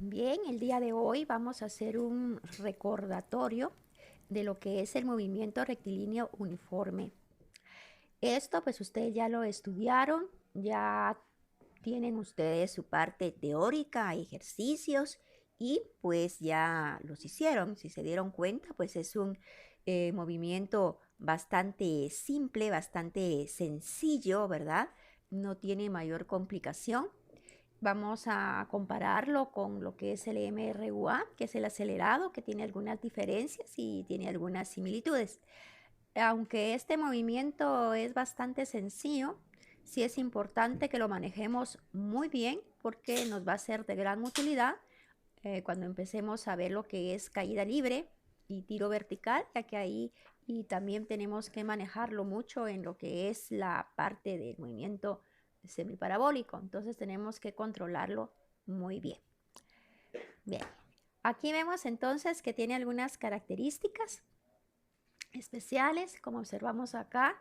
Bien, el día de hoy vamos a hacer un recordatorio de lo que es el movimiento rectilíneo uniforme. Esto pues ustedes ya lo estudiaron, ya tienen ustedes su parte teórica, ejercicios y pues ya los hicieron. Si se dieron cuenta, pues es un movimiento bastante simple, bastante sencillo, ¿verdad? No tiene mayor complicación. Vamos a compararlo con lo que es el MRUA, que es el acelerado, que tiene algunas diferencias y tiene algunas similitudes. Aunque este movimiento es bastante sencillo, sí es importante que lo manejemos muy bien porque nos va a ser de gran utilidad cuando empecemos a ver lo que es caída libre y tiro vertical, ya que ahí y también tenemos que manejarlo mucho en lo que es la parte del movimiento semiparabólico. Entonces tenemos que controlarlo muy bien. Bien, aquí vemos entonces que tiene algunas características especiales, como observamos acá,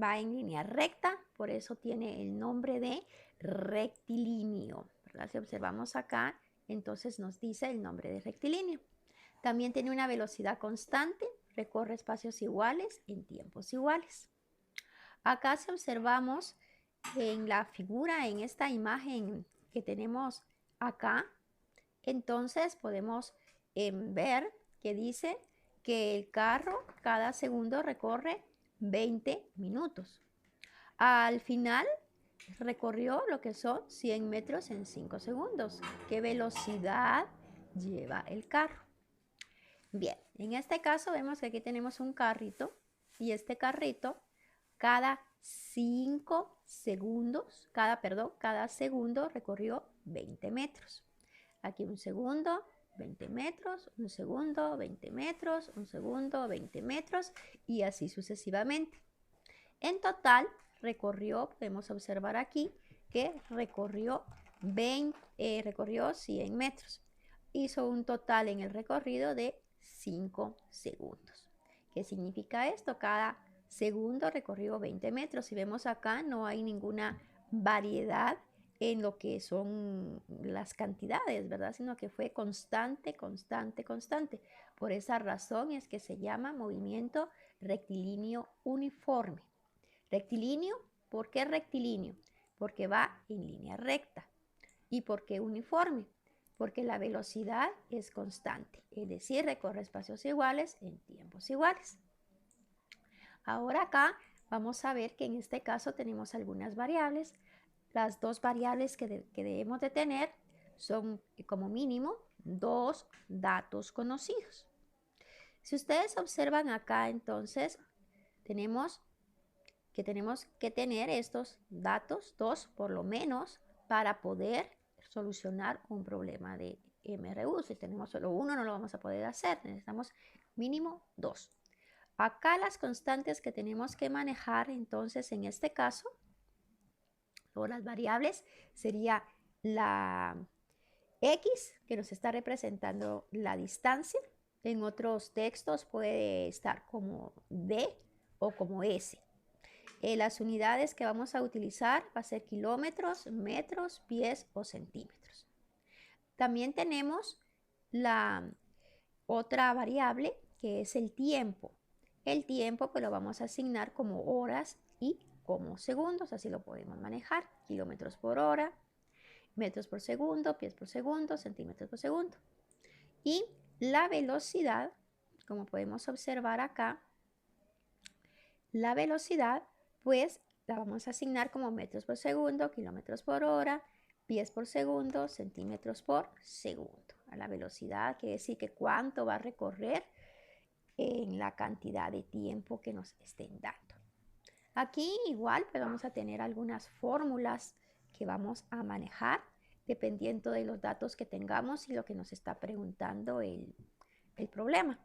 va en línea recta, por eso tiene el nombre de rectilíneo, ¿verdad? Si observamos acá, entonces nos dice el nombre de rectilíneo. También tiene una velocidad constante, recorre espacios iguales en tiempos iguales. Acá si observamos en la figura, en esta imagen que tenemos acá, entonces podemos ver que dice que el carro cada segundo recorre 20 minutos. Al final recorrió lo que son 100 metros en 5 segundos. ¿Qué velocidad lleva el carro? Bien, en este caso vemos que aquí tenemos un carrito y este carrito cada 5 segundos, cada segundo recorrió 20 metros. Aquí un segundo, 20 metros, un segundo, 20 metros, un segundo, 20 metros y así sucesivamente. En total recorrió, podemos observar aquí, que recorrió 100 metros. Hizo un total en el recorrido de 5 segundos. ¿Qué significa esto? Cada segundo recorrió 20 metros. Si vemos acá, no hay ninguna variedad en lo que son las cantidades, ¿verdad? Sino que fue constante, constante, constante. Por esa razón es que se llama movimiento rectilíneo uniforme. Rectilíneo, ¿por qué rectilíneo? Porque va en línea recta. ¿Y por qué uniforme? Porque la velocidad es constante, es decir, recorre espacios iguales en tiempos iguales. Ahora acá vamos a ver que en este caso tenemos algunas variables. Las dos variables que debemos de tener son como mínimo dos datos conocidos. Si ustedes observan acá, entonces tenemos que tener estos datos, dos por lo menos, para poder solucionar un problema de MRU. Si tenemos solo uno, no lo vamos a poder hacer. Necesitamos mínimo dos. Acá las constantes que tenemos que manejar, entonces, en este caso, o las variables, sería la X, que nos está representando la distancia. En otros textos puede estar como D o como S. Las unidades que vamos a utilizar va a ser kilómetros, metros, pies o centímetros. También tenemos la otra variable que es el tiempo. El tiempo pues lo vamos a asignar como horas y como segundos, así lo podemos manejar. Kilómetros por hora, metros por segundo, pies por segundo, centímetros por segundo. Y la velocidad, como podemos observar acá, la velocidad pues la vamos a asignar como metros por segundo, kilómetros por hora, pies por segundo, centímetros por segundo. A la velocidad quiere decir que cuánto va a recorrer en la cantidad de tiempo que nos estén dando. Aquí igual pues vamos a tener algunas fórmulas que vamos a manejar dependiendo de los datos que tengamos y lo que nos está preguntando el problema.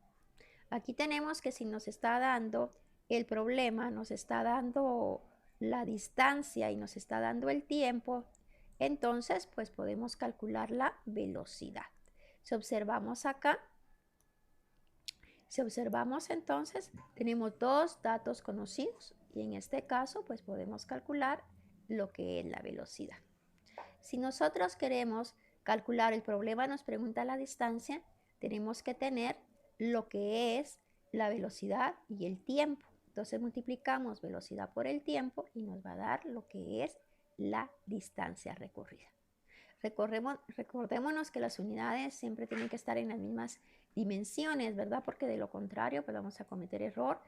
Aquí tenemos que si nos está dando el problema, nos está dando la distancia y nos está dando el tiempo, entonces pues podemos calcular la velocidad. Si observamos acá, si observamos entonces, tenemos dos datos conocidos y en este caso pues podemos calcular lo que es la velocidad. Si nosotros queremos calcular el problema nos pregunta la distancia, tenemos que tener lo que es la velocidad y el tiempo. Entonces multiplicamos velocidad por el tiempo y nos va a dar lo que es la distancia recorrida. Recordémonos que las unidades siempre tienen que estar en las mismas dimensiones, ¿verdad? Porque de lo contrario, pues vamos a cometer error.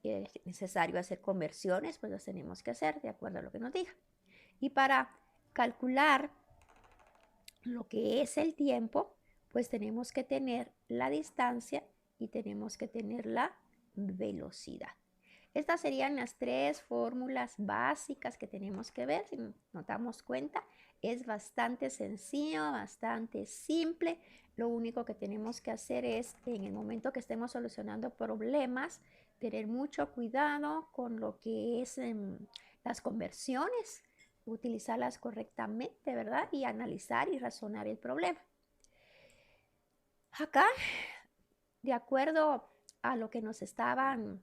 Es necesario hacer conversiones, pues las tenemos que hacer de acuerdo a lo que nos diga. Y para calcular lo que es el tiempo, pues tenemos que tener la distancia y tenemos que tener la velocidad. Estas serían las tres fórmulas básicas que tenemos que ver. Si nos damos cuenta, es bastante sencillo, bastante simple. Lo único que tenemos que hacer es, en el momento que estemos solucionando problemas, tener mucho cuidado con lo que es las conversiones, utilizarlas correctamente, ¿verdad? Y analizar y razonar el problema. Acá, de acuerdo a lo que nos estaban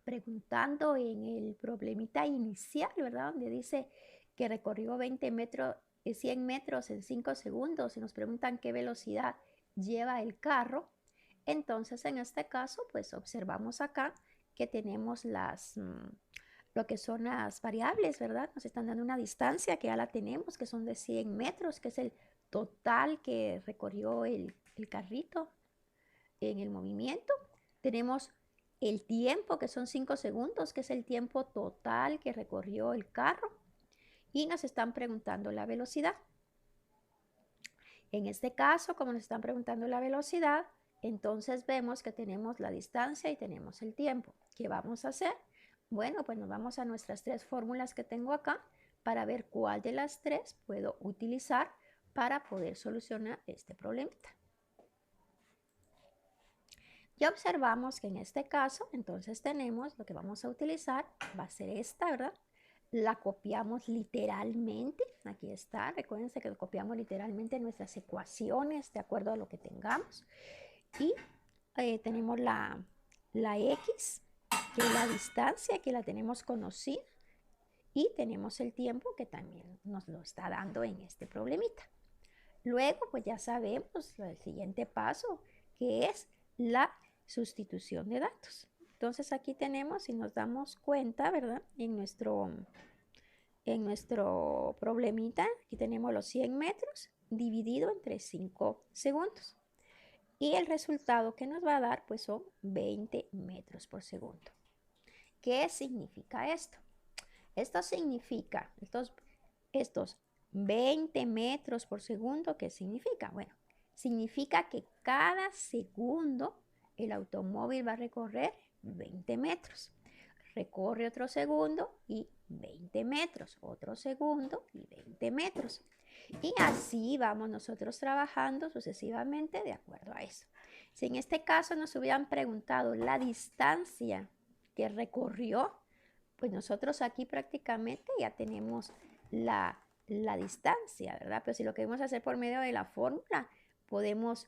preguntando en el problemita inicial, ¿verdad? Donde dice que recorrió 100 metros en 5 segundos y nos preguntan qué velocidad lleva el carro. Entonces, en este caso, pues observamos acá que tenemos lo que son las variables, ¿verdad? Nos están dando una distancia que ya la tenemos, que son de 100 metros, que es el total que recorrió el carrito en el movimiento. Tenemos el tiempo, que son 5 segundos, que es el tiempo total que recorrió el carro. Y nos están preguntando la velocidad. En este caso, como nos están preguntando la velocidad, entonces vemos que tenemos la distancia y tenemos el tiempo. ¿Qué vamos a hacer? Bueno, pues nos vamos a nuestras tres fórmulas que tengo acá para ver cuál de las tres puedo utilizar para poder solucionar este problemita. Ya observamos que en este caso, entonces tenemos lo que vamos a utilizar, va a ser esta, ¿verdad? La copiamos literalmente, aquí está, recuérdense que lo copiamos literalmente en nuestras ecuaciones de acuerdo a lo que tengamos. Y tenemos la X, que es la distancia, que la tenemos conocida. Y tenemos el tiempo que también nos lo está dando en este problemita. Luego, pues ya sabemos el siguiente paso, que es la sustitución de datos. Entonces aquí tenemos, si nos damos cuenta, ¿verdad? En nuestro problemita, aquí tenemos los 100 metros dividido entre 5 segundos. Y el resultado que nos va a dar, pues son 20 metros por segundo. ¿Qué significa esto? Esto significa, estos 20 metros por segundo, ¿qué significa? Bueno, significa que cada segundo el automóvil va a recorrer 20 metros. Recorre otro segundo y 20 metros, otro segundo y 20 metros. Y así vamos nosotros trabajando sucesivamente de acuerdo a eso. Si en este caso nos hubieran preguntado la distancia que recorrió, pues nosotros aquí prácticamente ya tenemos la distancia, ¿verdad? Pero si lo queremos hacer por medio de la fórmula, podemos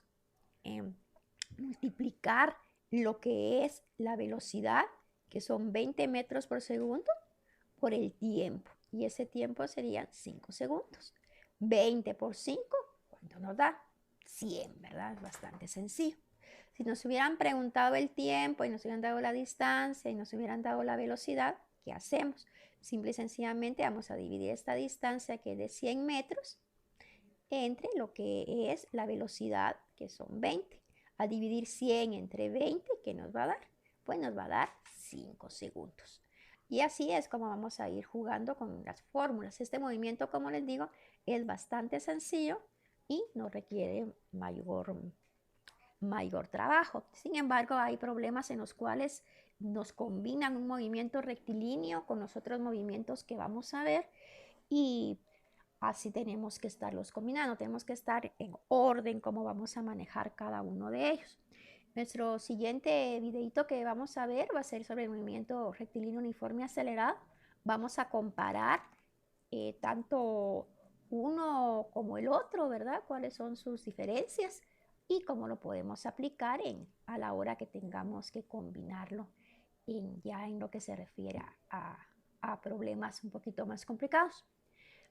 multiplicar lo que es la velocidad, que son 20 metros por segundo, por el tiempo. Y ese tiempo serían 5 segundos. 20 por 5, ¿cuánto nos da? 100, ¿verdad? Es bastante sencillo. Si nos hubieran preguntado el tiempo y nos hubieran dado la distancia y nos hubieran dado la velocidad, ¿qué hacemos? Simple y sencillamente vamos a dividir esta distancia, que es de 100 metros, entre lo que es la velocidad, que son 20. A dividir 100 entre 20, ¿qué nos va a dar? Pues nos va a dar 5 segundos. Y así es como vamos a ir jugando con las fórmulas. Este movimiento, como les digo, es bastante sencillo y no requiere mayor trabajo. Sin embargo, hay problemas en los cuales nos combinan un movimiento rectilíneo con los otros movimientos que vamos a ver, y así tenemos que estarlos combinando. Tenemos que estar en orden cómo vamos a manejar cada uno de ellos. Nuestro siguiente videito que vamos a ver va a ser sobre el movimiento rectilíneo uniforme acelerado. Vamos a comparar tanto uno como el otro, ¿verdad? Cuáles son sus diferencias y cómo lo podemos aplicar a la hora que tengamos que combinarlo ya en lo que se refiere a problemas un poquito más complicados.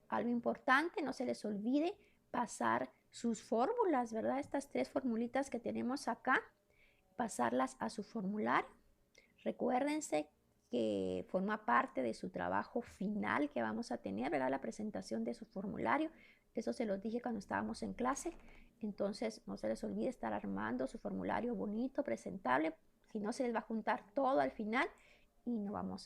Algo importante, no se les olvide pasar sus fórmulas, ¿verdad? Estas 3 formulitas que tenemos acá, pasarlas a su formulario. Recuérdense que forma parte de su trabajo final que vamos a tener, ¿verdad? La presentación de su formulario. Eso se los dije cuando estábamos en clase. Entonces, no se les olvide estar armando su formulario bonito, presentable. Si no, se les va a juntar todo al final y no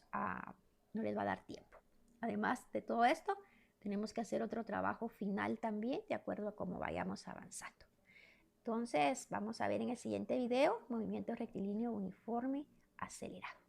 les va a dar tiempo. Además de todo esto, tenemos que hacer otro trabajo final también, de acuerdo a cómo vayamos avanzando. Entonces, vamos a ver en el siguiente video, movimiento rectilíneo uniforme acelerado.